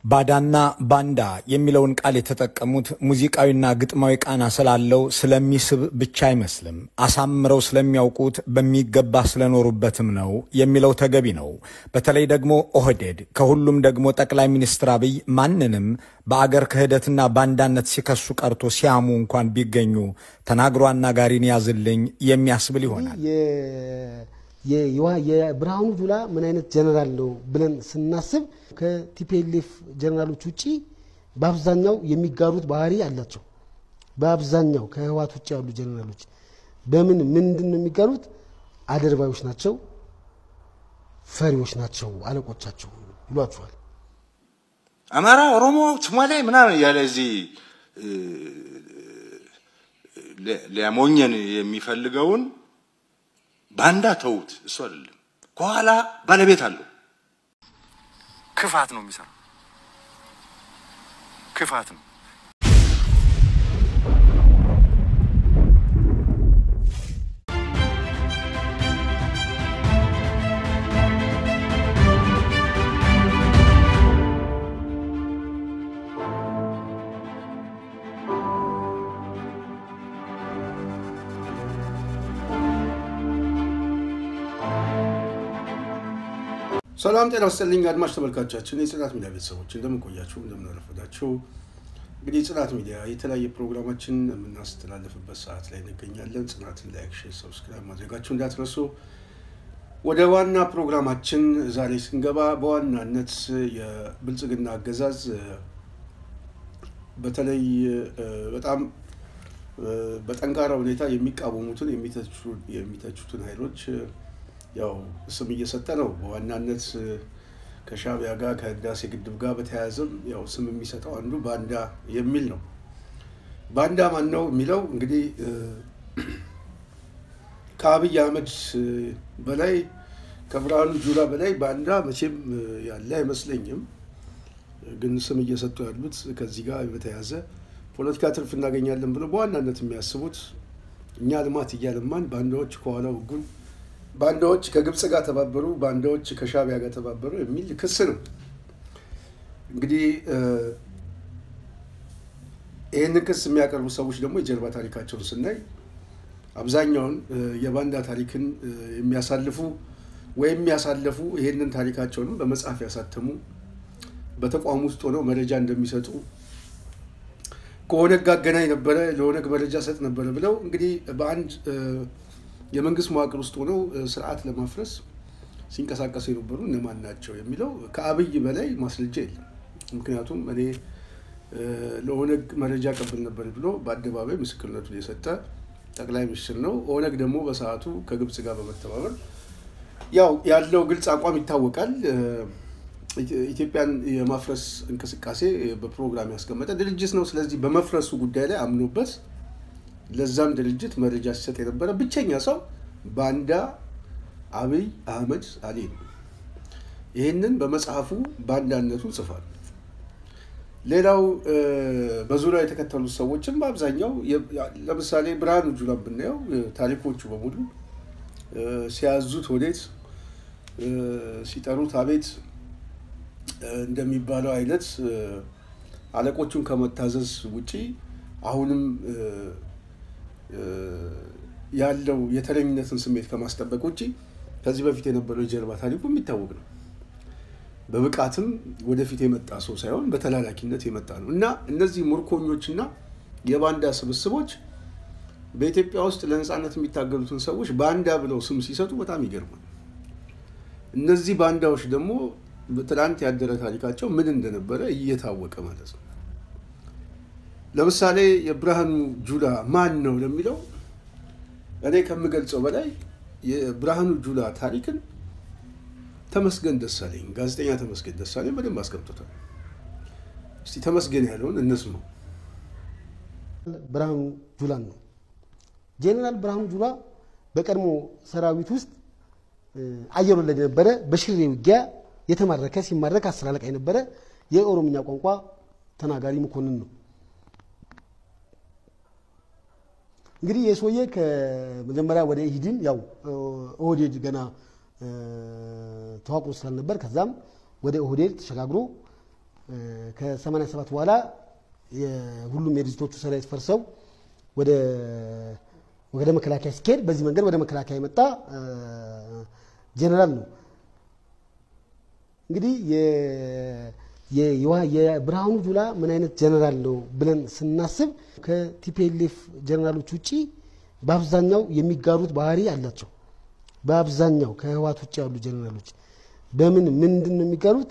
ባዳና ባንዳ የሚለውን ቃል የተጠቀሙት ሙዚቃዊና ግጥማዊ ቃና ስላለው ስለሚስብ ብቻ አይመስልም አሳምረው ስለሚያውቁት በሚገባ ስለኖሩበትም ነው የሚለው ተገቢ ነው በተለይ ደግሞ ኦህዴድ ከሁሉም ደግሞ ጠቅላይ ሚኒስትር አብይ ማንንም በአገር ክህደትና ባንዳነት ሲከሱ ቀርቶ ሲያሙ እንኳን ቢገኙ ተናግሮ አናጋሪን ያዝልኝ የሚያስብል ይሆናል የብርሃኑ ጁላ ምን አይነት ጀነራል ነው ብለን ስናስብ ከቲፒኤልኤፍ ጀነራሎች ውጪ በአብዛኛው የሚጋሩት ባህሪ አላቸው በአብዛኛው ከህዋት ውጪ ያሉ ጀነራሎች ምንድነው የሚጋሩት አደርባዮች ናቸው ፈሪዎች ናቸው አለቆቻቸው ይሏቸዋል አማራ ኦሮሞ ሶማሌ ምናምን ያለ እዚህ ለሞኘን የሚፈልገውን ባንዳ ተውት እሱ አይደለም ከኋላ ባለቤት አለው ክፋት ነው የሚሰራው ክፋት ነው ሰላም ጤና ይስጥልኝ አድማጭ ተመልካቾቻችን የጽናት ሚዲያ ቤተሰቦች እንደምን ቆያችሁ እንደምን አረፈዳችሁ እንግዲህ ጽናት ሚዲያ የተለያየ ፕሮግራማችን የምናስተላልፍበት ሰዓት ላይ እንገኛለን ጽናትን ላይክ ሼር ሰብስክራይብ ማድረጋችሁ እንዳትረሱ ወደ ዋና ፕሮግራማችን ዛሬ ስንገባ በዋናነት የብልጽግና አገዛዝ በተለይ በጣም በጠንካራ ሁኔታ የሚቃወሙትን የሚተቹትን ኃይሎች ያው ስም እየሰጠ ነው በዋናነት ከሻቢያ ጋር ከህዳሴ ግድብ ጋር በተያያዘም ያው ስም የሚሰጠው አንዱ ባንዳ የሚል ነው ባንዳ ማን ነው የሚለው እንግዲህ ከአብይ አህመድ በላይ ከብርሃኑ ጁላ በላይ ባንዳ መቼም ያለ አይመስለኝም ግን ስም እየሰጡ ያሉት ከዚህ ጋር በተያያዘ ፖለቲካ ትርፍ እናገኛለን ብለው በዋናነት የሚያስቡት እኛ ልማት እያለማን ባንዳዎች ከኋላው ጉን ባንዳዎች ከግብጽ ጋር ተባበሩ ባንዳዎች ከሻቢያ ጋር ተባበሩ የሚል ክስ ነው እንግዲህ ይሄን ክስ የሚያቀርቡ ሰዎች ደግሞ የጀርባ ታሪካቸውን ስናይ አብዛኛውን የባንዳ ታሪክን የሚያሳልፉ ይሄንን ታሪካቸውን በመጽሐፍ ያሳተሙ በተቋም ውስጥ ሆነው መረጃ እንደሚሰጡ ከኦነግ ጋር ገናኝ ነበር ለኦነግ መረጃ ሰጥ ነበር ብለው እንግዲህ በአንድ የመንግስት መዋቅር ውስጥ ሆነው ስርዓት ለማፍረስ ሲንቀሳቀሱ የነበሩ እነማን ናቸው የሚለው ከአብይ በላይ ማስረጃ የለም ምክንያቱም እኔ ለኦነግ መረጃ ቀበል ነበር ብሎ በአደባባይ ምስክርነቱን የሰጠ ጠቅላይ ሚኒስትር ነው ኦነግ ደግሞ በሰዓቱ ከግብጽ ጋር በመተባበር ያው ያለው ግልጽ አቋም ይታወቃል ኢትዮጵያን የማፍረስ እንቅስቃሴ በፕሮግራም ያስቀመጠ ድርጅት ነው ስለዚህ በመፍረሱ ጉዳይ ላይ አምኖበት ለዛም ድርጅት መረጃ ሲሰጥ የነበረ ብቸኛ ሰው ባንዳ አብይ አህመድ አሊ ነው ይሄንን በመጽሐፉ ባንዳነቱን ጽፏል ሌላው በዙሪያው የተከተሉት ሰዎችም በአብዛኛው ለምሳሌ ብርሃኑ ጁላ ብናየው ታሪኮቹ በሙሉ ሲያዙት ወዴት ሲጠሩት አቤት እንደሚባለው አይነት አለቆቹን ከመታዘዝ ውጪ አሁንም ያለው የተለኝነትን ስሜት ከማስጠበቅ ውጪ ከዚህ በፊት የነበረው የጀርባ ታሪኩ የሚታወቅ ነው በብቃትም ወደፊት የመጣ ሰው ሳይሆን በተላላኪነት የመጣ ነው እና እነዚህ ሙርኮኞችና የባንዳ ስብስቦች በኢትዮጵያ ውስጥ ለነጻነት የሚታገሉትን ሰዎች ባንዳ ብለው ስም ሲሰጡ በጣም ይገርማል እነዚህ ባንዳዎች ደግሞ በትላንት ያደረ ታሪካቸው ምን እንደነበረ እየታወቀ ማለት ነው ለምሳሌ የብርሃኑ ጁላ ማን ነው ለሚለው እኔ ከምገልጸው በላይ የብርሃኑ ጁላ ታሪክን ተመስገን ደሳለኝ ጋዜጠኛ ተመስገን ደሳለኝ በደንብ አስቀምጦታል እስቲ ተመስገን ያለውን እንስማው ብርሃኑ ጁላ ነው ጀነራል ብርሃኑ ጁላ በቀድሞ ሰራዊት ውስጥ አየር ወለድ ነበረ በሽሬ ውጊያ የተማረከ ሲማረክ አስራለቃ የነበረ የኦሮምኛ ቋንቋ ተናጋሪ መኮንን ነው እንግዲህ የሶየ ከመጀመሪያ ወደ ኢህዲን ያው ኦህዴድ ገና ተዋቅሮ ስላልነበር ከዛም ወደ ኦህዴድ ተሸጋግሮ ከ87 በኋላ የሁሉም የድርጅቶቹ ሰራዊት ፈርሰው ወደ መከላከያ ሲኬድ በዚህ መንገድ ወደ መከላከያ የመጣ ጀነራል ነው። እንግዲህ የብርሃኑ ጁላ ምን አይነት ጀነራል ነው ብለን ስናስብ ከቲፒኤልኤፍ ጀነራሎች ውጪ በአብዛኛው የሚጋሩት ባህሪ አላቸው። በአብዛኛው ከህወሓት ውጪ ያሉ ጀነራሎች ምንድነው የሚጋሩት?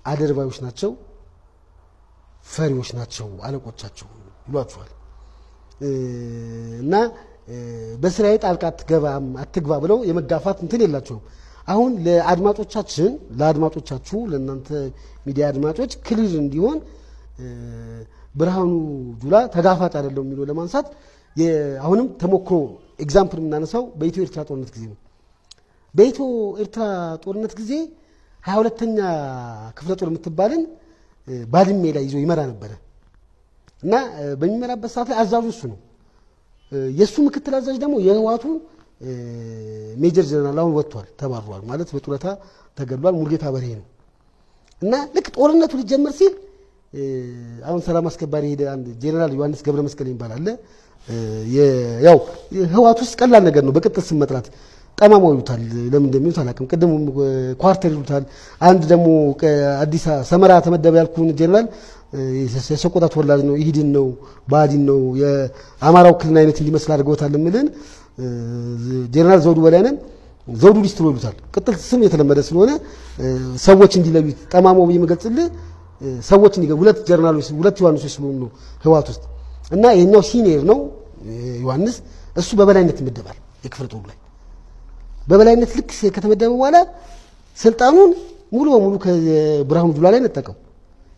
አደርባዮች ናቸው፣ ፈሪዎች ናቸው፣ አለቆቻቸው ይሏቸዋል። እና በስራዬ ጣልቃ አትግባ ብለው የመጋፋት እንትን የላቸውም። አሁን ለአድማጮቻችሁ ለእናንተ ሚዲያ አድማጮች ክሊር እንዲሆን ብርሃኑ ጁላ ተጋፋጭ አይደለም የሚለው ለማንሳት አሁንም ተሞክሮ ኤግዛምፕል የምናነሳው በኢትዮ ኤርትራ ጦርነት ጊዜ ነው። በኢትዮ ኤርትራ ጦርነት ጊዜ 22ኛ ክፍለ ጦር የምትባልን ባድሜ ላይ ይዞ ይመራ ነበረ እና በሚመራበት ሰዓት ላይ አዛዡ እሱ ነው። የሱ ምክትል አዛዥ ደግሞ የህወሓቱ ሜጀር ጀነራል አሁን ወጥቷል፣ ተባሯል ማለት በጡረታ ተገድሏል። ሙልጌታ በርሄ ነው እና ልክ ጦርነቱ ሊጀመር ሲል አሁን ሰላም አስከባሪ ሄደ አንድ ጀነራል ዮሐንስ ገብረ መስቀል ይባላል። ያው ህወሓት ውስጥ ቀላል ነገር ነው በቅጥል ስም መጥራት። ጠማማው ይሉታል፣ ለምን እንደሚሉት አላውቅም። ቅድም ኳርተር ይሉታል። አንድ ደግሞ አዲስ ሰመራ ተመደበ ያልኩን ጀነራል የሰቆጣ ተወላጅ ነው፣ ኢህዲን ነው፣ ባዲን ነው፣ የአማራው ክልል አይነት እንዲመስል አድርገውታል። ምልን ጀነራል ዘውዱ በላይነን ዘውዱ ሊስትሮ ይሉታል። ቅጥል ስም የተለመደ ስለሆነ ሰዎች እንዲለዩት ጠማማው የሚገልጽልህ ሰዎች እንዲገቡ ሁለት ጀነራሎች ሁለት ዮሐንሶች ስለሆኑ ነው ህወሓት ውስጥ እና የኛው ሲኒየር ነው ዮሐንስ። እሱ በበላይነት ይመደባል የክፍለ ጦሩ ላይ በበላይነት ልክ ከተመደበ በኋላ ስልጣኑን ሙሉ በሙሉ ከብርሃኑ ጁላ ላይ ነጠቀው።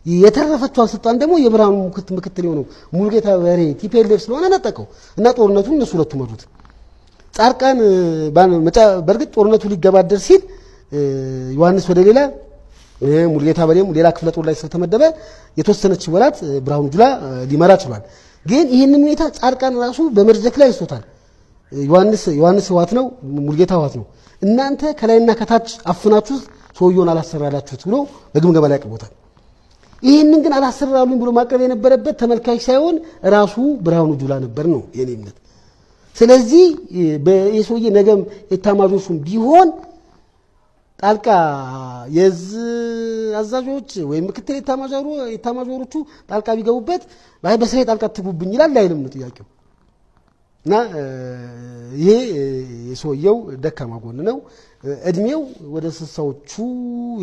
የተረፈችው ስልጣን ደግሞ የብርሃኑ ምክትል የሆነው ሙልጌታ በርሄ ቲፒኤልኤፍ ስለሆነ ነጠቀው እና ጦርነቱን እነሱ ሁለቱ መሩት። ጻርቃን በርግጥ ጦርነቱ ሊገባደር ሲል ዮሐንስ ወደ ሌላ ሙልጌታ በርሄም ሌላ ክፍለ ጦር ላይ ስለተመደበ የተወሰነች ወራት ብርሃኑ ጁላ ሊመራ ችሏል። ግን ይህንን ሁኔታ ጻርቃን ራሱ በመድረክ ላይ ይስቶታል። ዮሐንስ ህወሓት ነው፣ ሙልጌታ ህወሓት ነው፣ እናንተ ከላይና ከታች አፍናችሁ ሰውየውን አላሰራላችሁት ብሎ በግምገማ ላይ አቅርቦታል። ይህንን ግን አላሰራሉኝ ብሎ ማቅረብ የነበረበት ተመልካች ሳይሆን ራሱ ብርሃኑ ጁላ ነበር ነው የኔ እምነት። ስለዚህ በየሰውዬ ነገም የታማዦቹም ቢሆን ጣልቃ አዛዦች ወይም ምክትል የታማዦሮቹ ጣልቃ ቢገቡበት በስራዬ ጣልቃ ትጉብኝ ይላል አይልም ነው ጥያቄው። እና ይሄ የሰውየው ደካማ ጎን ነው። እድሜው ወደ 60ዎቹ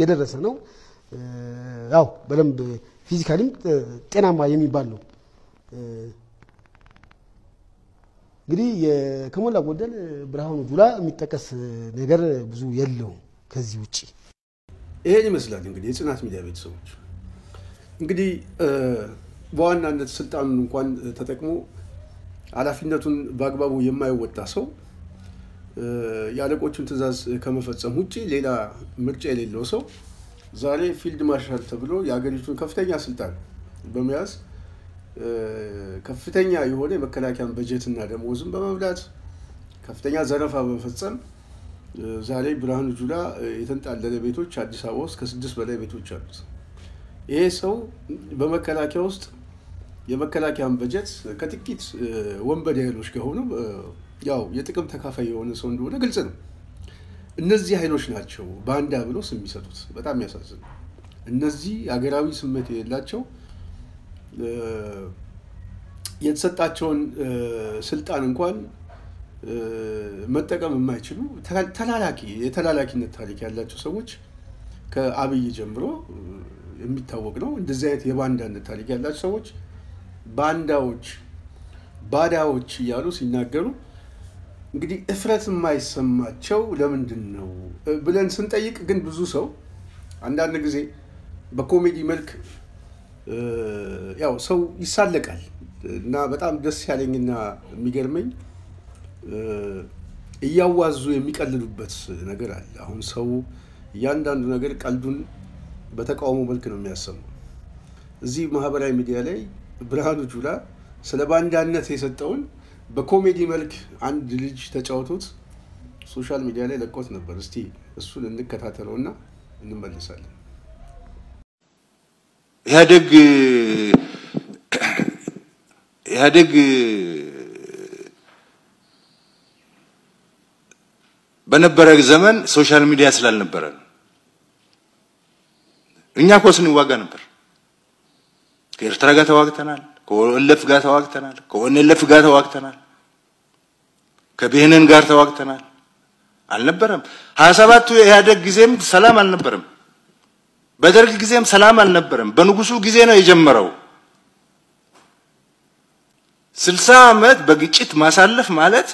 የደረሰ ነው። ያው በደንብ ፊዚካሊም ጤናማ የሚባል ነው። እንግዲህ ከሞላ ጎደል ብርሃኑ ጁላ የሚጠቀስ ነገር ብዙ የለውም ከዚህ ውጪ። ይሄን ይመስላል እንግዲህ የጽናት ሚዲያ ቤተሰቦች እንግዲህ በዋናነት ስልጣኑን እንኳን ተጠቅሞ ኃላፊነቱን በአግባቡ የማይወጣ ሰው ያለቆቹን ትዕዛዝ ከመፈጸም ውጪ ሌላ ምርጫ የሌለው ሰው ዛሬ ፊልድ ማርሻል ተብሎ የሀገሪቱን ከፍተኛ ስልጣን በመያዝ ከፍተኛ የሆነ የመከላከያን በጀትና ደሞዝን በመብላት ከፍተኛ ዘረፋ በመፈጸም ዛሬ ብርሃኑ ጁላ የተንጣለለ ቤቶች አዲስ አበባ ውስጥ ከ6 በላይ ቤቶች አሉት። ይሄ ሰው በመከላከያ ውስጥ የመከላከያን በጀት ከጥቂት ወንበዴ ኃይሎች ጋር ሆኖ ያው የጥቅም ተካፋይ የሆነ ሰው እንደሆነ ግልጽ ነው። እነዚህ ኃይሎች ናቸው ባንዳ ብሎ ስም የሚሰጡት። በጣም ያሳዝናል። እነዚህ ሀገራዊ ስሜት የሌላቸው የተሰጣቸውን ስልጣን እንኳን መጠቀም የማይችሉ የተላላኪነት ታሪክ ያላቸው ሰዎች ከአብይ ጀምሮ የሚታወቅ ነው። እንደዚህ አይነት የባንዳነት ታሪክ ያላቸው ሰዎች ባንዳዎች ባዳዎች እያሉ ሲናገሩ እንግዲህ እፍረት የማይሰማቸው ለምንድን ነው ብለን ስንጠይቅ ግን ብዙ ሰው አንዳንድ ጊዜ በኮሜዲ መልክ ያው ሰው ይሳለቃል እና በጣም ደስ ያለኝና የሚገርመኝ እያዋዙ የሚቀልሉበት ነገር አለ። አሁን ሰው እያንዳንዱ ነገር ቀልዱን በተቃውሞ መልክ ነው የሚያሰማው። እዚህ ማህበራዊ ሚዲያ ላይ ብርሃኑ ጁላ ስለ ባንዳነት የሰጠውን በኮሜዲ መልክ አንድ ልጅ ተጫውቶት ሶሻል ሚዲያ ላይ ለቆት ነበር። እስቲ እሱን እንከታተለውና እንመለሳለን። ኢህአዴግ በነበረ ዘመን ሶሻል ሚዲያ ስላልነበረ እኛ እኮ ስንዋጋ ነበር። ከኤርትራ ጋር ተዋግተናል፣ ከኦኤልኤፍ ጋር ተዋግተናል፣ ከኦኤልኤፍ ጋር ተዋግተናል፣ ከብሄነን ጋር ተዋግተናል። አልነበረም 27ቱ የኢህአዴግ ጊዜም ሰላም አልነበረም። በደርግ ጊዜም ሰላም አልነበረም። በንጉሱ ጊዜ ነው የጀመረው። 60 ዓመት በግጭት ማሳለፍ ማለት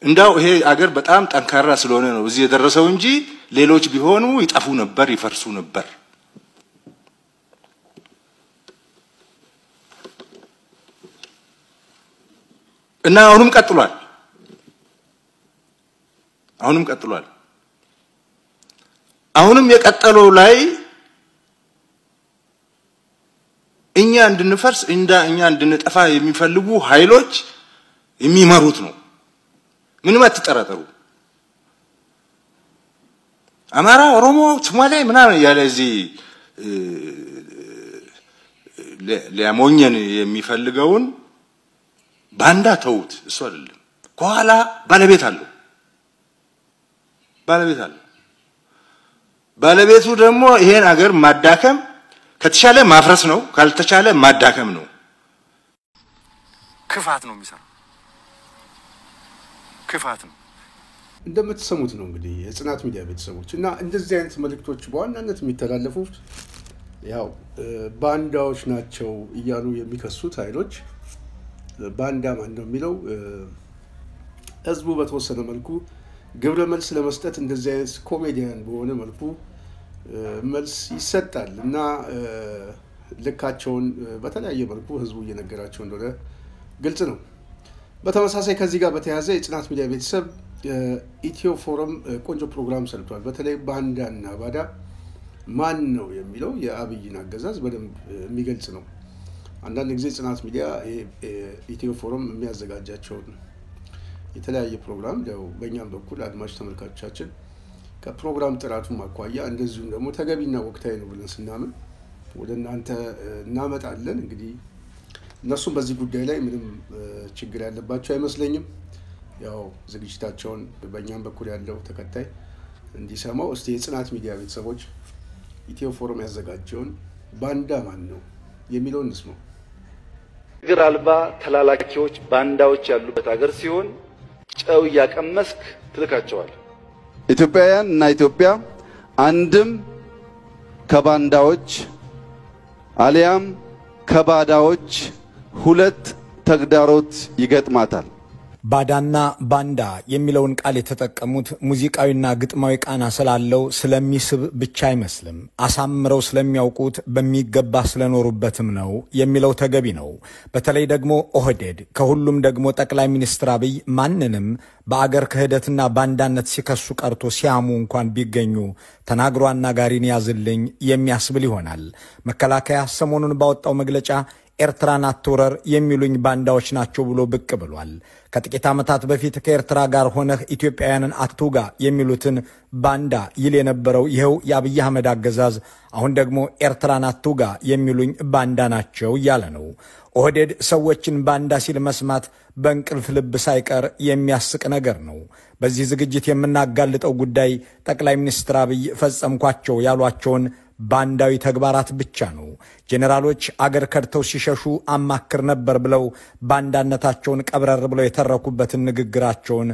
እንዳው ይሄ አገር በጣም ጠንካራ ስለሆነ ነው እዚህ የደረሰው እንጂ ሌሎች ቢሆኑ ይጠፉ ነበር፣ ይፈርሱ ነበር። እና አሁንም ቀጥሏል። አሁንም የቀጠለው ላይ እኛ እንድንፈርስ እኛ እንድንጠፋ የሚፈልጉ ኃይሎች የሚመሩት ነው። ምንም አትጠራጠሩ። አማራ፣ ኦሮሞ፣ ሶማሌ ምናምን ያለ እዚህ ሊያሞኘን የሚፈልገውን ባንዳ ተውት። እሱ አይደለም ከኋላ ባለቤት አለው። ባለቤቱ ደግሞ ይሄን አገር ማዳከም ከተቻለ ማፍረስ ነው፣ ካልተቻለ ማዳከም ነው። ክፋት ነው የሚሰራው። ክፋት ነው። እንደምትሰሙት ነው እንግዲህ የጽናት ሚዲያ ቤተሰቦች እና እንደዚህ አይነት መልእክቶች በዋናነት የሚተላለፉት ያው ባንዳዎች ናቸው እያሉ የሚከሱት ኃይሎች ባንዳ ማን ነው የሚለው ህዝቡ በተወሰነ መልኩ ግብረ መልስ ለመስጠት እንደዚህ አይነት ኮሜዲያን በሆነ መልኩ መልስ ይሰጣል እና ልካቸውን በተለያየ መልኩ ህዝቡ እየነገራቸው እንደሆነ ግልጽ ነው። በተመሳሳይ ከዚህ ጋር በተያያዘ የጽናት ሚዲያ ቤተሰብ ኢትዮ ፎረም ቆንጆ ፕሮግራም ሰርቷል። በተለይ ባንዳና ባዳ ማን ነው የሚለው የአብይን አገዛዝ በደንብ የሚገልጽ ነው። አንዳንድ ጊዜ ጽናት ሚዲያ ኢትዮ ፎረም የሚያዘጋጃቸውን የተለያየ ፕሮግራም ያው በእኛም በኩል አድማጭ ተመልካቾቻችን ከፕሮግራም ጥራቱን ማኳያ እንደዚሁም ደግሞ ተገቢና ወቅታዊ ነው ብለን ስናምን ወደ እናንተ እናመጣለን። እንግዲህ እነሱም በዚህ ጉዳይ ላይ ምንም ችግር ያለባቸው አይመስለኝም። ያው ዝግጅታቸውን በእኛም በኩል ያለው ተከታይ እንዲሰማው እስቲ የጽናት ሚዲያ ቤተሰቦች ኢትዮ ፎረም ያዘጋጀውን ባንዳ ማን ነው የሚለውን እንስማው። ግር አልባ ተላላኪዎች ባንዳዎች ያሉበት ሀገር ሲሆን ጨው ያቀመስክ ትልካቸዋል። ኢትዮጵያውያን እና ኢትዮጵያ አንድም ከባንዳዎች አሊያም ከባዳዎች ሁለት ተግዳሮት ይገጥማታል። ባዳና ባንዳ የሚለውን ቃል የተጠቀሙት ሙዚቃዊና ግጥማዊ ቃና ስላለው ስለሚስብ ብቻ አይመስልም፣ አሳምረው ስለሚያውቁት በሚገባ ስለኖሩበትም ነው የሚለው ተገቢ ነው። በተለይ ደግሞ ኦህዴድ ከሁሉም ደግሞ ጠቅላይ ሚኒስትር አብይ ማንንም በአገር ክህደትና ባንዳነት ሲከሱ ቀርቶ ሲያሙ እንኳን ቢገኙ ተናግሮ አናጋሪን ያዝልኝ የሚያስብል ይሆናል። መከላከያ ሰሞኑን ባወጣው መግለጫ ኤርትራን አትወረር የሚሉኝ ባንዳዎች ናቸው ብሎ ብቅ ብሏል። ከጥቂት ዓመታት በፊት ከኤርትራ ጋር ሆነህ ኢትዮጵያውያንን አትውጋ የሚሉትን ባንዳ ይል የነበረው ይኸው የአብይ አህመድ አገዛዝ አሁን ደግሞ ኤርትራን አትውጋ የሚሉኝ ባንዳ ናቸው እያለ ነው። ኦህዴድ ሰዎችን ባንዳ ሲል መስማት በእንቅልፍ ልብ ሳይቀር የሚያስቅ ነገር ነው። በዚህ ዝግጅት የምናጋልጠው ጉዳይ ጠቅላይ ሚኒስትር አብይ ፈጸምኳቸው ያሏቸውን ባንዳዊ ተግባራት ብቻ ነው። ጄኔራሎች አገር ከድተው ሲሸሹ አማክር ነበር ብለው ባንዳነታቸውን ቀብረር ብለው የተረኩበትን ንግግራቸውን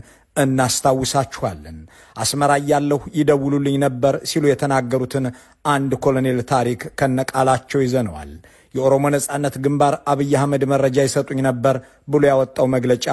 እናስታውሳችኋለን። አስመራ ያለሁ ይደውሉልኝ ነበር ሲሉ የተናገሩትን አንድ ኮሎኔል ታሪክ ከነቃላቸው ይዘነዋል። የኦሮሞ ነጻነት ግንባር አብይ አህመድ መረጃ ይሰጡኝ ነበር ብሎ ያወጣው መግለጫ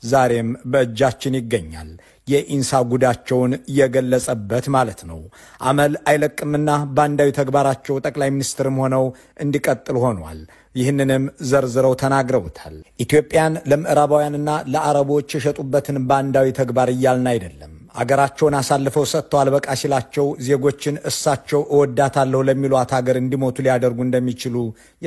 ዛሬም በእጃችን ይገኛል። የኢንሳ ጉዳቸውን የገለጸበት ማለት ነው። አመል አይለቅምና ባንዳዊ ተግባራቸው ጠቅላይ ሚኒስትርም ሆነው እንዲቀጥል ሆኗል። ይህንንም ዘርዝረው ተናግረውታል። ኢትዮጵያን ለምዕራባውያንና ለአረቦች የሸጡበትን ባንዳዊ ተግባር እያልን አይደለም። አገራቸውን አሳልፈው ሰጥተዋል በቃ ሲላቸው ዜጎችን እሳቸው እወዳታለሁ ለሚሏት ሀገር እንዲሞቱ ሊያደርጉ እንደሚችሉ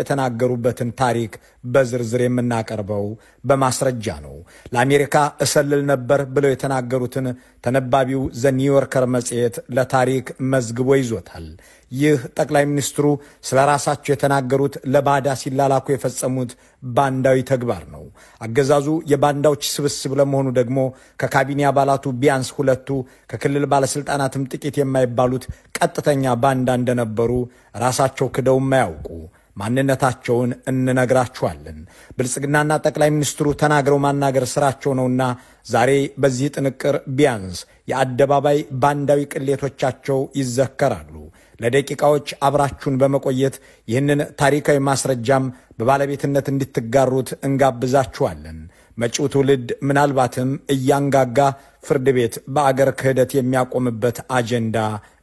የተናገሩበትን ታሪክ በዝርዝር የምናቀርበው በማስረጃ ነው። ለአሜሪካ እሰልል ነበር ብለው የተናገሩትን ተነባቢው ዘ ኒውዮርከር መጽሔት ለታሪክ መዝግቦ ይዞታል። ይህ ጠቅላይ ሚኒስትሩ ስለ ራሳቸው የተናገሩት ለባዳ ሲላላኩ የፈጸሙት ባንዳዊ ተግባር ነው። አገዛዙ የባንዳዎች ስብስብ ለመሆኑ ደግሞ ከካቢኔ አባላቱ ቢያንስ ሁለቱ ከክልል ባለስልጣናትም ጥቂት የማይባሉት ቀጥተኛ ባንዳ እንደነበሩ ራሳቸው ክደው የማያውቁ ማንነታቸውን እንነግራችኋለን። ብልጽግናና ጠቅላይ ሚኒስትሩ ተናግረው ማናገር ስራቸው ነውና ዛሬ በዚህ ጥንቅር ቢያንስ የአደባባይ ባንዳዊ ቅሌቶቻቸው ይዘከራሉ። ለደቂቃዎች አብራችሁን በመቆየት ይህንን ታሪካዊ ማስረጃም በባለቤትነት እንድትጋሩት እንጋብዛችኋለን። መጪው ትውልድ ምናልባትም እያንጋጋ ፍርድ ቤት በአገር ክህደት የሚያቆምበት አጀንዳ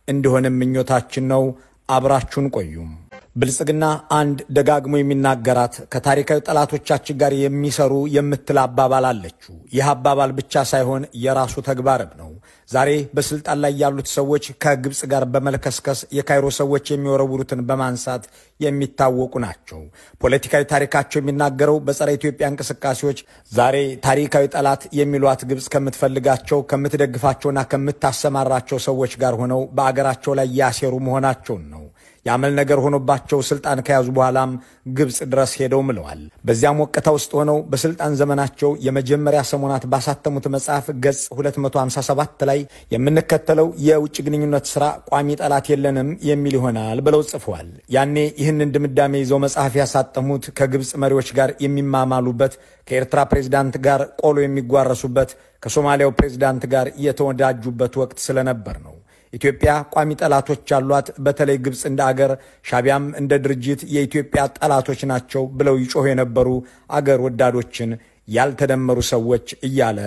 እንዲሆንም ምኞታችን ነው። አብራችሁን ቆዩም። ብልጽግና አንድ ደጋግሞ የሚናገራት ከታሪካዊ ጠላቶቻችን ጋር የሚሰሩ የምትል አባባል አለችው። ይህ አባባል ብቻ ሳይሆን የራሱ ተግባርም ነው። ዛሬ በስልጣን ላይ ያሉት ሰዎች ከግብጽ ጋር በመልከስከስ የካይሮ ሰዎች የሚወረውሩትን በማንሳት የሚታወቁ ናቸው። ፖለቲካዊ ታሪካቸው የሚናገረው በጸረ ኢትዮጵያ እንቅስቃሴዎች ዛሬ ታሪካዊ ጠላት የሚሏት ግብጽ ከምትፈልጋቸው ከምትደግፋቸውና ከምታሰማራቸው ሰዎች ጋር ሆነው በአገራቸው ላይ ያሴሩ መሆናቸውን ነው። ያመል ነገር ሆኖባቸው ስልጣን ከያዙ በኋላም ግብጽ ድረስ ሄደው ምለዋል። በዚያም ወቅታ ውስጥ ሆነው በስልጣን ዘመናቸው የመጀመሪያ ሰሞናት ባሳተሙት መጽሐፍ ገጽ 257 ላይ የምንከተለው የውጭ ግንኙነት ስራ ቋሚ ጠላት የለንም የሚል ይሆናል ብለው ጽፈዋል። ያኔ ይህንን ድምዳሜ ይዘው መጽሐፍ ያሳተሙት ከግብጽ መሪዎች ጋር የሚማማሉበት፣ ከኤርትራ ፕሬዝዳንት ጋር ቆሎ የሚጓረሱበት፣ ከሶማሊያው ፕሬዝዳንት ጋር የተወዳጁበት ወቅት ስለነበር ነው። ኢትዮጵያ ቋሚ ጠላቶች አሏት። በተለይ ግብጽ እንደ አገር፣ ሻቢያም እንደ ድርጅት የኢትዮጵያ ጠላቶች ናቸው ብለው ይጮሁ የነበሩ አገር ወዳዶችን ያልተደመሩ ሰዎች እያለ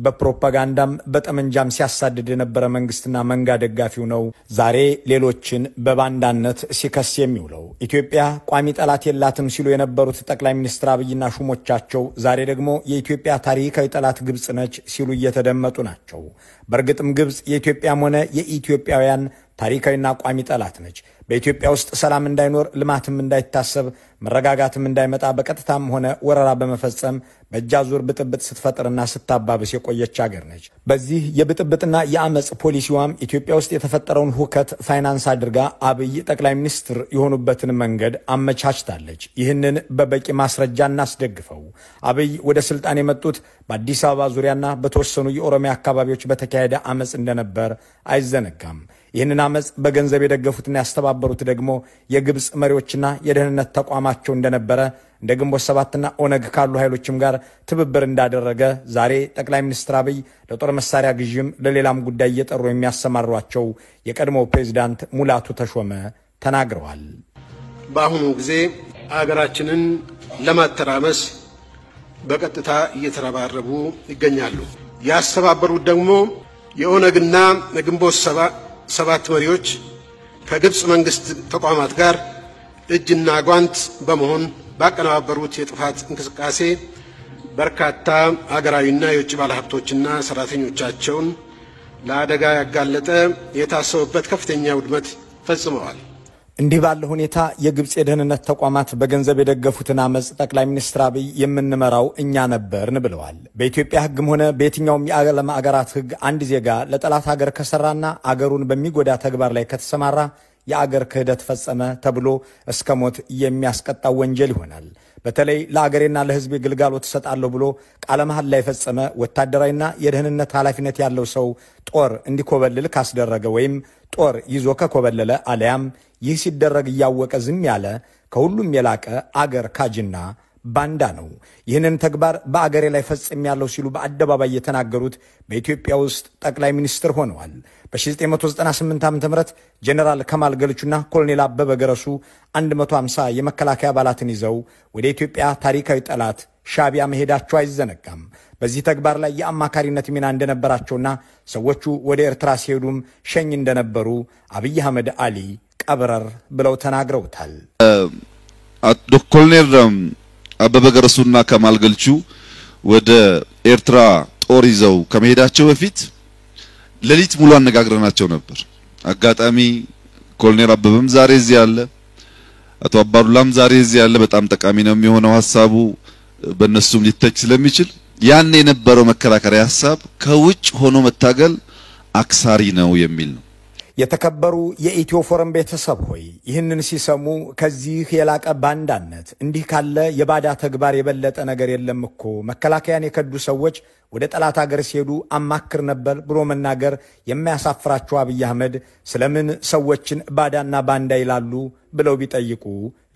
በፕሮፓጋንዳም በጠመንጃም ሲያሳድድ የነበረ መንግስትና መንጋ ደጋፊው ነው ዛሬ ሌሎችን በባንዳነት ሲከስ የሚውለው። ኢትዮጵያ ቋሚ ጠላት የላትም ሲሉ የነበሩት ጠቅላይ ሚኒስትር አብይና ሹሞቻቸው ዛሬ ደግሞ የኢትዮጵያ ታሪካዊ ጠላት ግብጽ ነች ሲሉ እየተደመጡ ናቸው። በእርግጥም ግብጽ የኢትዮጵያም ሆነ የኢትዮጵያውያን ታሪካዊና ቋሚ ጠላት ነች። በኢትዮጵያ ውስጥ ሰላም እንዳይኖር፣ ልማትም እንዳይታሰብ፣ መረጋጋትም እንዳይመጣ በቀጥታም ሆነ ወረራ በመፈጸም በእጃዙር ብጥብጥ ስትፈጥርና ስታባብስ የቆየች ሀገር ነች። በዚህ የብጥብጥና የአመጽ ፖሊሲዋም ኢትዮጵያ ውስጥ የተፈጠረውን ሁከት ፋይናንስ አድርጋ አብይ ጠቅላይ ሚኒስትር የሆኑበትን መንገድ አመቻችታለች። ይህንን በበቂ ማስረጃ እናስደግፈው። አብይ ወደ ስልጣን የመጡት በአዲስ አበባ ዙሪያና በተወሰኑ የኦሮሚያ አካባቢዎች በተካሄደ አመጽ እንደነበር አይዘነጋም። ይህንን አመጽ በገንዘብ የደገፉትና ያስተባበሩት ደግሞ የግብጽ መሪዎችና የደህንነት ተቋማቸው እንደነበረ፣ እንደ ግንቦት ሰባትና ኦነግ ካሉ ኃይሎችም ጋር ትብብር እንዳደረገ ዛሬ ጠቅላይ ሚኒስትር አብይ ለጦር መሳሪያ ግዥም ለሌላም ጉዳይ እየጠሩ የሚያሰማሯቸው የቀድሞ ፕሬዝዳንት ሙላቱ ተሾመ ተናግረዋል። በአሁኑ ጊዜ አገራችንን ለማተራመስ በቀጥታ እየተረባረቡ ይገኛሉ። ያስተባበሩት ደግሞ የኦነግና የግንቦት ሰባት መሪዎች ከግብጽ መንግስት ተቋማት ጋር እጅና ጓንት በመሆን ባቀነባበሩት የጥፋት እንቅስቃሴ በርካታ አገራዊና የውጭ ባለሀብቶችና ሰራተኞቻቸውን ለአደጋ ያጋለጠ የታሰበበት ከፍተኛ ውድመት ፈጽመዋል። እንዲህ ባለ ሁኔታ የግብጽ የደህንነት ተቋማት በገንዘብ የደገፉትን አመጽ ጠቅላይ ሚኒስትር አብይ የምንመራው እኛ ነበርን ብለዋል። በኢትዮጵያ ሕግም ሆነ በየትኛውም የዓለም አገራት ሕግ አንድ ዜጋ ለጠላት ሀገር ከሰራና አገሩን በሚጎዳ ተግባር ላይ ከተሰማራ የአገር ክህደት ፈጸመ ተብሎ እስከ ሞት የሚያስቀጣው ወንጀል ይሆናል። በተለይ ለአገሬና ለሕዝብ ግልጋሎት ተሰጣለሁ ብሎ ቃለ መሐላ የፈጸመ ወታደራዊና የደህንነት ኃላፊነት ያለው ሰው ጦር እንዲኮበልል ካስደረገ ወይም ጦር ይዞ ከኮበለለ አለያም ይህ ሲደረግ እያወቀ ዝም ያለ ከሁሉም የላቀ አገር ካጅና ባንዳ ነው። ይህንን ተግባር በአገሬ ላይ ፈጽም ያለው ሲሉ በአደባባይ የተናገሩት በኢትዮጵያ ውስጥ ጠቅላይ ሚኒስትር ሆነዋል። በ1998 ዓ.ም ጀነራል ከማል ገልቹና ኮሎኔል አበበ ገረሱ 150 የመከላከያ አባላትን ይዘው ወደ ኢትዮጵያ ታሪካዊ ጠላት ሻቢያ መሄዳቸው አይዘነጋም። በዚህ ተግባር ላይ የአማካሪነት ሚና እንደነበራቸውና ሰዎቹ ወደ ኤርትራ ሲሄዱም ሸኝ እንደነበሩ አብይ አህመድ አሊ ቀብረር ብለው ተናግረውታል። ኮሎኔል አበበ ገረሱና ከማል ገልቹ ወደ ኤርትራ ጦር ይዘው ከመሄዳቸው በፊት ሌሊት ሙሉ አነጋግረናቸው ነበር። አጋጣሚ ኮሎኔል አበበም ዛሬ እዚህ ያለ፣ አቶ አባዱላም ዛሬ እዚህ ያለ። በጣም ጠቃሚ ነው የሚሆነው ሐሳቡ በእነሱም ሊተች ስለሚችል ያን የነበረው መከራከሪያ ሐሳብ ከውጭ ሆኖ መታገል አክሳሪ ነው የሚል ነው። የተከበሩ የኢትዮ ፎረም ቤተሰብ ሆይ ይህንን ሲሰሙ ከዚህ የላቀ ባንዳነት እንዲህ ካለ የባዳ ተግባር የበለጠ ነገር የለም እኮ መከላከያን የከዱ ሰዎች ወደ ጠላት ሀገር ሲሄዱ አማክር ነበር ብሎ መናገር የማያሳፍራቸው አብይ አህመድ ስለምን ሰዎችን ባዳና ባንዳ ይላሉ ብለው ቢጠይቁ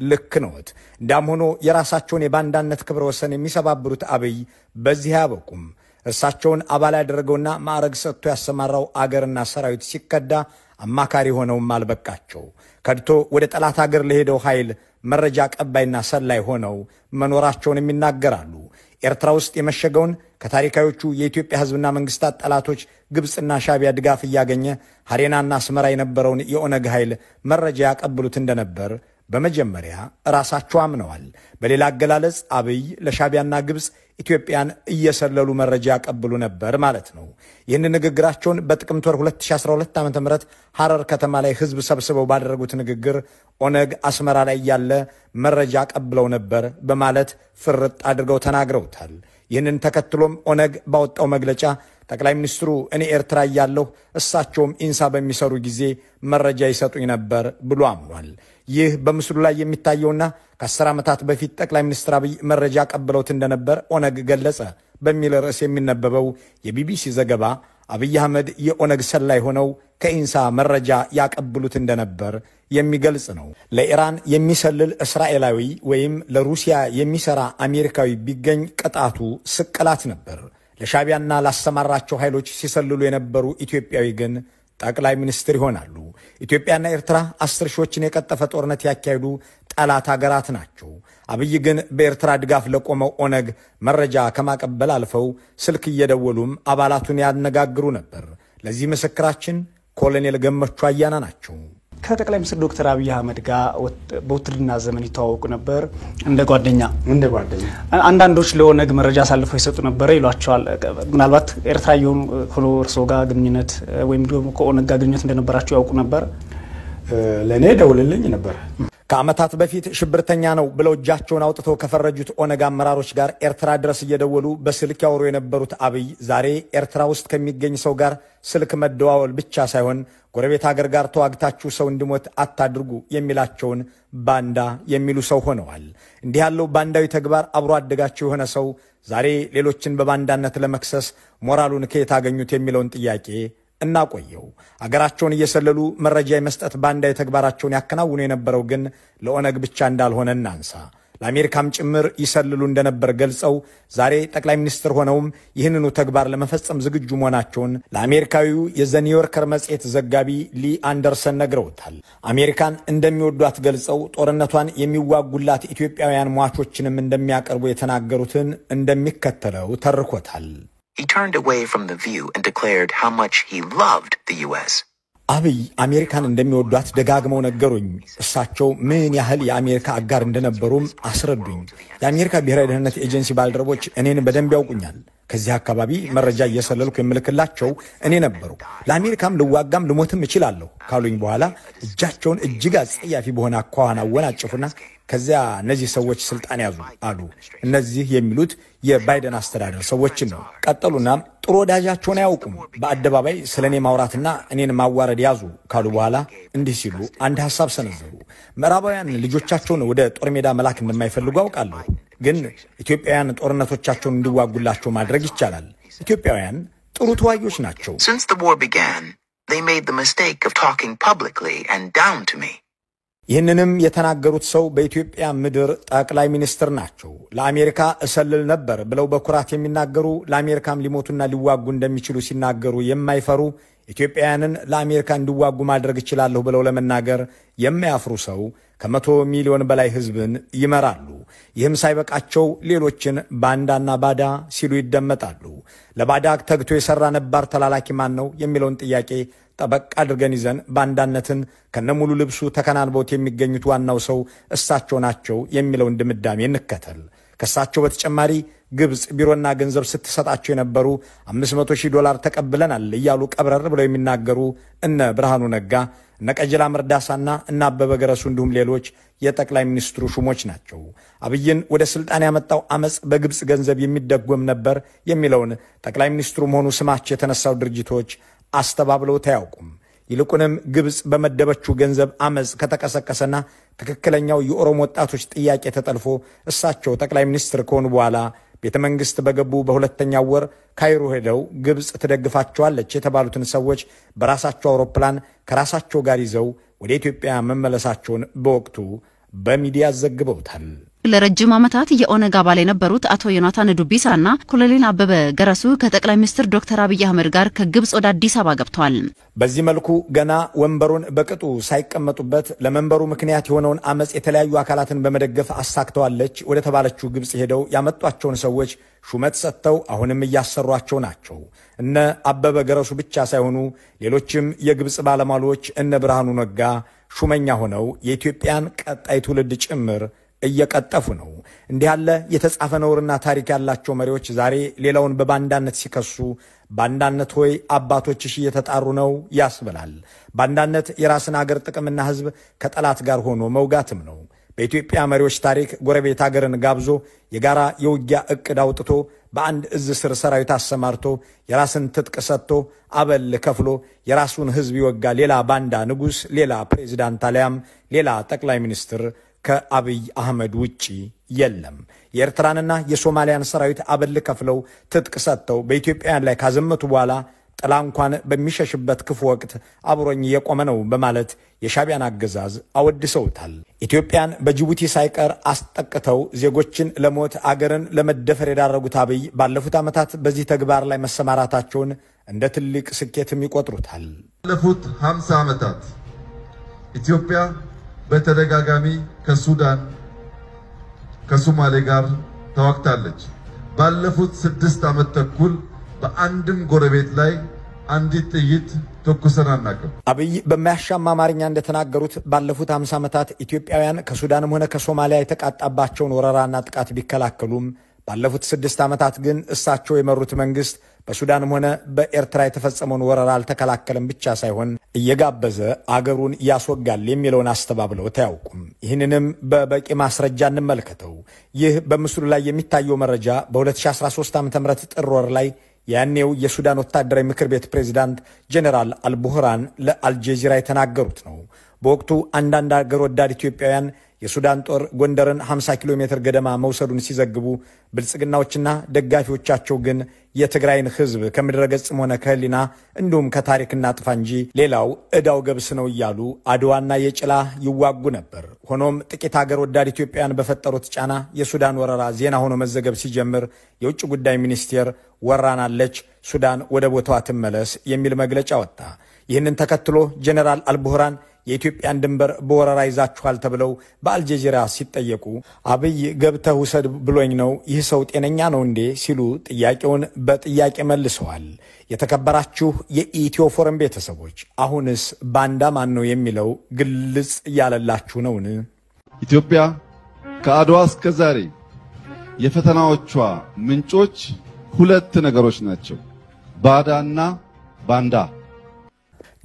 ልክ ነዎት። እንዳም ሆኖ የራሳቸውን የባንዳነት ክብረ ወሰን የሚሰባብሩት አብይ በዚህ አያበቁም። እርሳቸውን አባል ያደረገውና ማዕረግ ሰጥቶ ያሰማራው አገርና ሰራዊት ሲከዳ አማካሪ ሆነውም አልበቃቸው። ከድቶ ወደ ጠላት ሀገር ለሄደው ኃይል መረጃ ቀባይና ሰላይ ሆነው መኖራቸውን ይናገራሉ። ኤርትራ ውስጥ የመሸገውን ከታሪካዮቹ የኢትዮጵያ ሕዝብና መንግስታት ጠላቶች ግብጽና ሻቢያ ድጋፍ እያገኘ ሐሬናና አስመራ የነበረውን የኦነግ ኃይል መረጃ ያቀብሉት እንደነበር በመጀመሪያ ራሳቸው አምነዋል። በሌላ አገላለጽ አብይ ለሻቢያና ግብጽ ኢትዮጵያን እየሰለሉ መረጃ ያቀብሉ ነበር ማለት ነው። ይህን ንግግራቸውን በጥቅምት ወር 2012 ዓ.ም ሐረር ከተማ ላይ ህዝብ ሰብስበው ባደረጉት ንግግር ኦነግ አስመራ ላይ ያለ መረጃ ቀብለው ነበር በማለት ፍርጥ አድርገው ተናግረውታል። ይህንን ተከትሎም ኦነግ ባወጣው መግለጫ ጠቅላይ ሚኒስትሩ እኔ ኤርትራ ያለሁ እሳቸውም ኢንሳ በሚሰሩ ጊዜ መረጃ ይሰጡኝ ነበር ብሎ አምኗል። ይህ በምስሉ ላይ የሚታየውና ከ10 ዓመታት በፊት ጠቅላይ ሚኒስትር አብይ መረጃ ቀብለውት እንደነበር ኦነግ ገለጸ በሚል ርዕስ የሚነበበው የቢቢሲ ዘገባ አብይ አህመድ የኦነግ ሰላይ ሆነው ከኢንሳ መረጃ ያቀብሉት እንደነበር የሚገልጽ ነው። ለኢራን የሚሰልል እስራኤላዊ ወይም ለሩሲያ የሚሰራ አሜሪካዊ ቢገኝ ቅጣቱ ስቅላት ነበር። ለሻቢያና ላሰማራቸው ኃይሎች ሲሰልሉ የነበሩ ኢትዮጵያዊ ግን ጠቅላይ ሚኒስትር ይሆናሉ። ኢትዮጵያና ኤርትራ 10 ሺዎችን የቀጠፈ ጦርነት ያካሄዱ ጠላት ሀገራት ናቸው። አብይ ግን በኤርትራ ድጋፍ ለቆመው ኦነግ መረጃ ከማቀበል አልፈው ስልክ እየደወሉም አባላቱን ያነጋግሩ ነበር። ለዚህ ምስክራችን ኮሎኔል ገመቹ አያና ናቸው። ከጠቅላይ ሚኒስትር ዶክተር አብይ አህመድ ጋር በውትድርና ዘመን ይተዋወቁ ነበር እንደ ጓደኛ። አንዳንዶች ለኦነግ መረጃ አሳልፈው ይሰጡ ነበር ይሏቸዋል። ምናልባት ኤርትራ የሆኑ ኮሎርሶ ጋር ግንኙነት ወይም ደግሞ ከኦነግ ጋር ግንኙነት እንደነበራቸው ያውቁ ነበር። ለኔ ደውልልኝ ነበር። ከዓመታት በፊት ሽብርተኛ ነው ብለው እጃቸውን አውጥተው ከፈረጁት ኦነግ አመራሮች ጋር ኤርትራ ድረስ እየደወሉ በስልክ ያወሩ የነበሩት አብይ ዛሬ ኤርትራ ውስጥ ከሚገኝ ሰው ጋር ስልክ መደዋወል ብቻ ሳይሆን ጎረቤት ሀገር ጋር ተዋግታችሁ ሰው እንዲሞት አታድርጉ የሚላቸውን ባንዳ የሚሉ ሰው ሆነዋል። እንዲህ ያለው ባንዳዊ ተግባር አብሮ አደጋቸው የሆነ ሰው ዛሬ ሌሎችን በባንዳነት ለመክሰስ ሞራሉን ከየት አገኙት የሚለውን ጥያቄ እናቆየው። አገራቸውን እየሰለሉ መረጃ የመስጠት ባንዳዊ ተግባራቸውን ያከናውኑ የነበረው ግን ለኦነግ ብቻ እንዳልሆነ እናንሳ። ለአሜሪካም ጭምር ይሰልሉ እንደነበር ገልጸው ዛሬ ጠቅላይ ሚኒስትር ሆነውም ይህንኑ ተግባር ለመፈጸም ዝግጁ መሆናቸውን ለአሜሪካዊው የዘኒውዮርከር መጽሔት ዘጋቢ ሊ አንደርሰን ነግረውታል። አሜሪካን እንደሚወዷት ገልጸው ጦርነቷን የሚዋጉላት ኢትዮጵያውያን ሟቾችንም እንደሚያቀርቡ የተናገሩትን እንደሚከተለው ተርኮታል። He turned away from the view and declared how much he loved the US. አብይ አሜሪካን እንደሚወዷት ደጋግመው ነገሩኝ። እሳቸው ምን ያህል የአሜሪካ አጋር እንደነበሩም አስረዱኝ። የአሜሪካ ብሔራዊ ደህንነት ኤጀንሲ ባልደረቦች እኔን በደንብ ያውቁኛል። ከዚህ አካባቢ መረጃ እየሰለልኩ የምልክላቸው እኔ ነበሩ። ለአሜሪካም ልዋጋም ልሞትም እችላለሁ ካሉኝ በኋላ እጃቸውን እጅግ አጸያፊ በሆነ አኳኋን አወናጨፉና ከዚያ እነዚህ ሰዎች ስልጣን ያዙ አሉ። እነዚህ የሚሉት የባይደን አስተዳደር ሰዎችን ነው። ቀጠሉና ጥሩ ወዳጃቸውን አያውቁም፣ በአደባባይ ስለኔ ማውራትና እኔን ማዋረድ ያዙ ካሉ በኋላ እንዲህ ሲሉ አንድ ሐሳብ ሰነዘሩ። ምዕራባውያን ልጆቻቸውን ወደ ጦር ሜዳ መላክ እንደማይፈልጉ አውቃለሁ፣ ግን ኢትዮጵያውያን ጦርነቶቻቸውን እንዲዋጉላቸው ማድረግ ይቻላል። ኢትዮጵያውያን ጥሩ ተዋጊዎች ናቸው። Since the war began, they made the mistake of talking publicly and down to me. ይህንንም የተናገሩት ሰው በኢትዮጵያ ምድር ጠቅላይ ሚኒስትር ናቸው። ለአሜሪካ እሰልል ነበር ብለው በኩራት የሚናገሩ ለአሜሪካም ሊሞቱና ሊዋጉ እንደሚችሉ ሲናገሩ የማይፈሩ ኢትዮጵያውያንን ለአሜሪካ እንዲዋጉ ማድረግ ይችላል ብለው ለመናገር የማያፍሩ ሰው ከ100 ሚሊዮን በላይ ህዝብን ይመራሉ። ይህም ሳይበቃቸው ሌሎችን ባንዳና ባዳ ሲሉ ይደመጣሉ። ለባዳ ተግቶ የሰራ ነባር ተላላኪ ማን ነው የሚለውን ጥያቄ ጠበቅ አድርገን ይዘን ባንዳነትን ከነሙሉ ልብሱ ተከናንበውት የሚገኙት ዋናው ሰው እሳቸው ናቸው የሚለውን ድምዳሜ እንከተል። ከሳቸው በተጨማሪ ግብጽ ቢሮና ገንዘብ ስትሰጣቸው የነበሩ $500,000 ተቀብለናል እያሉ ቀብረር ብለው የሚናገሩ እነ ብርሃኑ ነጋ፣ እነ ቀጀላ መርዳሳና እነ አበበ ገረሱ እንዲሁም ሌሎች የጠቅላይ ሚኒስትሩ ሹሞች ናቸው። አብይን ወደ ስልጣን ያመጣው አመጽ በግብጽ ገንዘብ የሚደጎም ነበር የሚለውን ጠቅላይ ሚኒስትሩ መሆኑ ስማቸው የተነሳው ድርጅቶች አስተባብለው ታያውቁም። ይልቁንም ግብጽ በመደበችው ገንዘብ አመጽ ከተቀሰቀሰና ትክክለኛው የኦሮሞ ወጣቶች ጥያቄ ተጠልፎ እሳቸው ጠቅላይ ሚኒስትር ከሆኑ በኋላ ቤተ መንግስት በገቡ በሁለተኛው ወር ካይሮ ሄደው ግብጽ ትደግፋቸዋለች የተባሉትን ሰዎች በራሳቸው አውሮፕላን ከራሳቸው ጋር ይዘው ወደ ኢትዮጵያ መመለሳቸውን በወቅቱ በሚዲያ ዘግበውታል። ለረጅም ዓመታት የኦነግ አባል የነበሩት አቶ ዮናታን ዱቢሳና ኮሎኔል አበበ ገረሱ ከጠቅላይ ሚኒስትር ዶክተር አብይ አህመድ ጋር ከግብጽ ወደ አዲስ አበባ ገብተዋል። በዚህ መልኩ ገና ወንበሩን በቅጡ ሳይቀመጡበት ለመንበሩ ምክንያት የሆነውን አመጽ የተለያዩ አካላትን በመደገፍ አሳክተዋለች ወደ ተባለችው ግብጽ ሄደው ያመጧቸውን ሰዎች ሹመት ሰጥተው አሁንም እያሰሯቸው ናቸው። እነ አበበ ገረሱ ብቻ ሳይሆኑ ሌሎችም የግብጽ ባለሟሎች እነ ብርሃኑ ነጋ ሹመኛ ሆነው የኢትዮጵያን ቀጣይ ትውልድ ጭምር እየቀጠፉ ነው። እንዲህ ያለ የተጻፈ ነውርና ታሪክ ያላቸው መሪዎች ዛሬ ሌላውን በባንዳነት ሲከሱ ባንዳነት ሆይ አባቶችሽ እየተጣሩ ነው ያስብላል። ባንዳነት የራስን አገር ጥቅምና ህዝብ ከጠላት ጋር ሆኖ መውጋትም ነው። በኢትዮጵያ መሪዎች ታሪክ ጎረቤት ሀገርን ጋብዞ የጋራ የውጊያ እቅድ አውጥቶ በአንድ እዝ ስር ሰራዊት አሰማርቶ የራስን ትጥቅ ሰጥቶ አበል ከፍሎ የራሱን ህዝብ ይወጋ ሌላ ባንዳ ንጉስ፣ ሌላ ፕሬዝዳንት አሊያም ሌላ ጠቅላይ ሚኒስትር ከአብይ አህመድ ውጪ የለም። የኤርትራንና የሶማሊያን ሰራዊት አበል ከፍለው ትጥቅ ሰጥተው በኢትዮጵያውያን ላይ ካዘመቱ በኋላ ጥላ እንኳን በሚሸሽበት ክፉ ወቅት አብሮኝ የቆመ ነው በማለት የሻቢያን አገዛዝ አወድሰውታል። ኢትዮጵያን በጅቡቲ ሳይቀር አስጠቅተው ዜጎችን ለሞት አገርን ለመደፈር የዳረጉት አብይ ባለፉት ዓመታት በዚህ ተግባር ላይ መሰማራታቸውን እንደ ትልቅ ስኬትም ይቆጥሩታል። ባለፉት 50 ዓመታት ኢትዮጵያ በተደጋጋሚ ከሱዳን ከሶማሌ ጋር ተዋግታለች። ባለፉት 6 ዓመት ተኩል በአንድም ጎረቤት ላይ አንዲት ጥይት ተኩሰን አናውቅም። አብይ በማያሻማ አማርኛ እንደተናገሩት ባለፉት 50 ዓመታት ኢትዮጵያውያን ከሱዳንም ሆነ ከሶማሊያ የተቃጣባቸውን ወረራና ጥቃት ቢከላከሉም ባለፉት 6 ዓመታት ግን እሳቸው የመሩት መንግስት በሱዳንም ሆነ በኤርትራ የተፈጸመውን ወረራ አልተከላከለም ብቻ ሳይሆን እየጋበዘ አገሩን ያስወጋል የሚለውን አስተባብለው ታያውቁም። ይህንንም በበቂ ማስረጃ እንመልከተው። ይህ በምስሉ ላይ የሚታየው መረጃ በ2013 ዓ.ም ጥር ወር ላይ ያኔው የሱዳን ወታደራዊ ምክር ቤት ፕሬዝዳንት ጀነራል አልቡህራን ለአልጀዚራ የተናገሩት ነው። በወቅቱ አንዳንድ አገር ወዳድ ኢትዮጵያውያን የሱዳን ጦር ጎንደርን 50 ኪሎ ሜትር ገደማ መውሰዱን ሲዘግቡ ብልጽግናዎችና ደጋፊዎቻቸው ግን የትግራይን ህዝብ ከምድረ ገጽም ሆነ ከህሊና እንዲሁም ከታሪክ እናጥፋ እንጂ ሌላው እዳው ገብስ ነው እያሉ አድዋና የጭላ ይዋጉ ነበር። ሆኖም ጥቂት አገር ወዳድ ኢትዮጵያውያን በፈጠሩት ጫና የሱዳን ወረራ ዜና ሆኖ መዘገብ ሲጀምር የውጭ ጉዳይ ሚኒስቴር ወራናለች፣ ሱዳን ወደ ቦታዋ ትመለስ የሚል መግለጫ ወጣ። ይህንን ተከትሎ ጀነራል አልቡህራን የኢትዮጵያን ድንበር በወረራ ይዛችኋል ተብለው በአልጀዚራ ሲጠየቁ አብይ ገብተህ ውሰድ ብሎኝ ነው፣ ይህ ሰው ጤነኛ ነው እንዴ ሲሉ ጥያቄውን በጥያቄ መልሰዋል። የተከበራችሁ የኢትዮ ፎረም ቤተሰቦች አሁንስ ባንዳ ማን ነው የሚለው ግልጽ እያለላችሁ ነውን? ኢትዮጵያ ከአድዋ እስከ ዛሬ የፈተናዎቿ ምንጮች 2 ነገሮች ናቸው፣ ባዳና ባንዳ።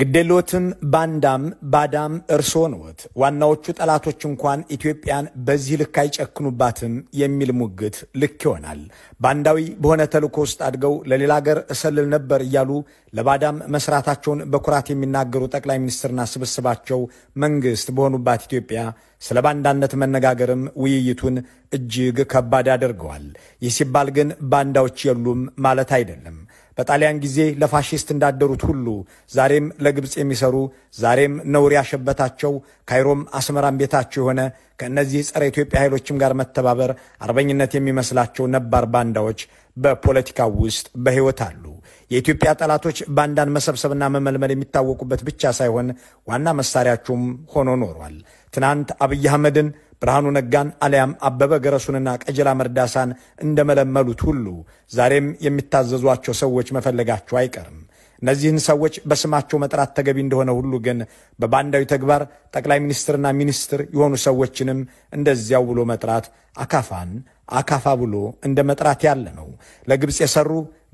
ግዴሎትም ባንዳም ባዳም እርስዎ ነዎት። ዋናዎቹ ጠላቶች እንኳን ኢትዮጵያን በዚህ ልክ አይጨክኑባትም የሚል ሙግት ልክ ይሆናል። ባንዳዊ በሆነ ተልእኮ ውስጥ አድገው ለሌላ ሀገር እሰልል ነበር እያሉ ለባዳም መስራታቸውን በኩራት የሚናገሩ ጠቅላይ ሚኒስትርና ስብስባቸው መንግስት በሆኑባት ኢትዮጵያ ስለ ባንዳነት መነጋገርም ውይይቱን እጅግ ከባድ ያደርገዋል። ይህ ሲባል ግን ባንዳዎች የሉም ማለት አይደለም። በጣሊያን ጊዜ ለፋሺስት እንዳደሩት ሁሉ ዛሬም ለግብጽ የሚሰሩ ዛሬም ነውር ያሸበታቸው ካይሮም አስመራም ቤታቸው የሆነ ከነዚህ ጸረ ኢትዮጵያ ኃይሎችም ጋር መተባበር አርበኝነት የሚመስላቸው ነባር ባንዳዎች በፖለቲካው ውስጥ በህይወት አሉ። የኢትዮጵያ ጠላቶች ባንዳን መሰብሰብና መመልመል የሚታወቁበት ብቻ ሳይሆን ዋና መሳሪያቸውም ሆኖ ኖሯል። ትናንት አብይ አህመድን ብርሃኑ ነጋን አሊያም አበበ ገረሱንና ቀጀላ መርዳሳን እንደመለመሉት ሁሉ ዛሬም የሚታዘዟቸው ሰዎች መፈለጋቸው አይቀርም። እነዚህን ሰዎች በስማቸው መጥራት ተገቢ እንደሆነ ሁሉ ግን በባንዳዊ ተግባር ጠቅላይ ሚኒስትርና ሚኒስትር የሆኑ ሰዎችንም እንደዚያው ብሎ መጥራት አካፋን አካፋ ብሎ እንደ መጥራት ያለ ነው። ለግብጽ የሰሩ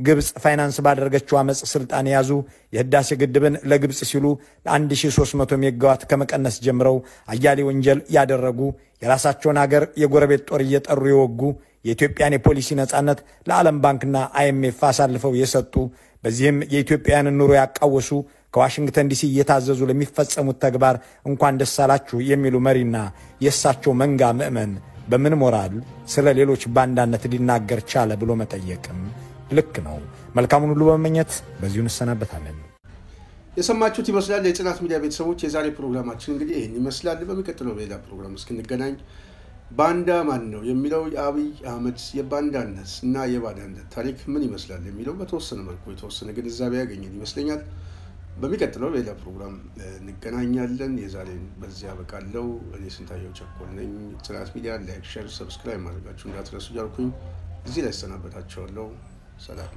ግብጽ ፋይናንስ ባደረገችው አመጽ ስልጣን ያዙ የህዳሴ ግድብን ለግብጽ ሲሉ ለ1300 ሜጋዋት ከመቀነስ ጀምረው አያሌ ወንጀል ያደረጉ የራሳቸውን ሀገር የጎረቤት ጦር እየጠሩ የወጉ የኢትዮጵያን የፖሊሲ ነጻነት ለዓለም ባንክና IMF አሳልፈው የሰጡ በዚህም የኢትዮጵያውያንን ኑሮ ያቃወሱ ከዋሽንግተን ዲሲ እየታዘዙ ለሚፈጸሙት ተግባር እንኳን ደስ አላችሁ የሚሉ መሪና የእሳቸው መንጋ ምዕመን በምን ሞራል ስለ ሌሎች ባንዳነት ሊናገር ቻለ ብሎ መጠየቅም ልክ ነው። መልካሙን ሁሉ በመመኘት በዚሁ እንሰናበታለን። የሰማችሁት ይመስላል የጽናት ሚዲያ ቤተሰቦች የዛሬ ፕሮግራማችን እንግዲህ ይሄን ይመስላል። በሚቀጥለው ሌላ ፕሮግራም እስክንገናኝ ባንዳ ማን ነው የሚለው የአብይ አህመድ የባንዳነት እና የባዳነት ታሪክ ምን ይመስላል የሚለው በተወሰነ መልኩ የተወሰነ ግንዛቤ ያገኘን ይመስለኛል። በሚቀጥለው ሌላ ፕሮግራም እንገናኛለን። የዛሬን በዚያ አበቃለሁ። እኔ ስንታየው ቸኮል ነኝ። ጽናት ሚዲያ ላይክ፣ ሼር፣ ሰብስክራይብ ማድረጋችሁ እንዳትረሱ እያልኩኝ እዚህ ላይ ሰናበታችኋለሁ። ሰላም።